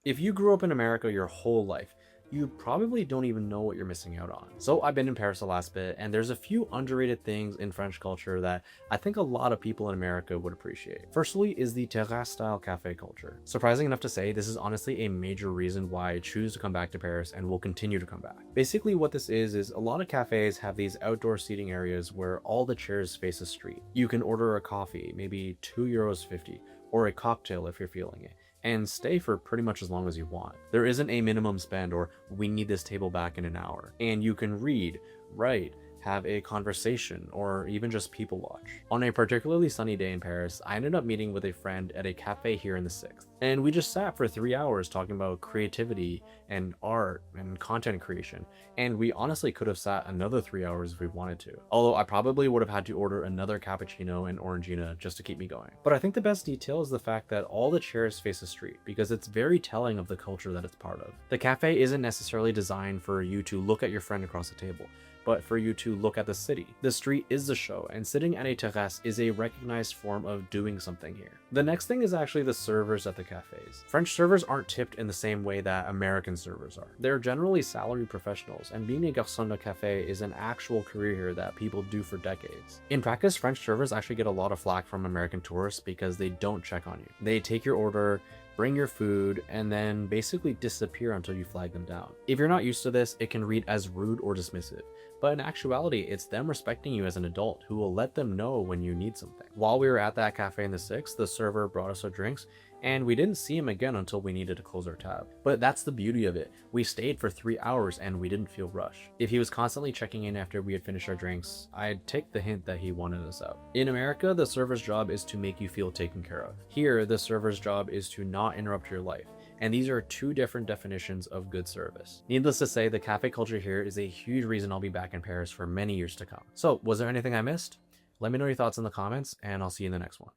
If you grew up in America your whole life, you probably don't even know what you're missing out on. So I've been in Paris the last bit, and there's a few underrated things in French culture that I think a lot of people in America would appreciate. Firstly is the terrace style cafe culture. Surprising enough to say, this is honestly a major reason why I choose to come back to Paris and will continue to come back. Basically what this is a lot of cafes have these outdoor seating areas where all the chairs face a street. You can order a coffee, maybe €2.50, or a cocktail if you're feeling it, and stay for pretty much as long as you want. There isn't a minimum spend or we need this table back in an hour. And you can read, write, have a conversation, or even just people watch. On a particularly sunny day in Paris, I ended up meeting with a friend at a cafe here in the 6th. And we just sat for 3 hours talking about creativity and art and content creation. And we honestly could have sat another 3 hours if we wanted to. Although I probably would have had to order another cappuccino and orangina just to keep me going. But I think the best detail is the fact that all the chairs face a street, because it's very telling of the culture that it's part of. The cafe isn't necessarily designed for you to look at your friend across the table, but for you to look at the city. The street is the show, and sitting at a terrace is a recognized form of doing something here. The next thing is actually the servers at the cafes. French servers aren't tipped in the same way that American servers are. They're generally salaried professionals, and being a garçon de café is an actual career here that people do for decades. In practice, French servers actually get a lot of flack from American tourists because they don't check on you. They take your order, bring your food, and then basically disappear until you flag them down. If you're not used to this, it can read as rude or dismissive, but in actuality, it's them respecting you as an adult who will let them know when you need something. While we were at that cafe in the 6th, the server brought us our drinks, and we didn't see him again until we needed to close our tab. But that's the beauty of it. We stayed for 3 hours and we didn't feel rushed. If he was constantly checking in after we had finished our drinks, I'd take the hint that he wanted us out. In America, the server's job is to make you feel taken care of. Here, the server's job is to not interrupt your life. And these are two different definitions of good service. Needless to say, the cafe culture here is a huge reason I'll be back in Paris for many years to come. So, was there anything I missed? Let me know your thoughts in the comments, and I'll see you in the next one.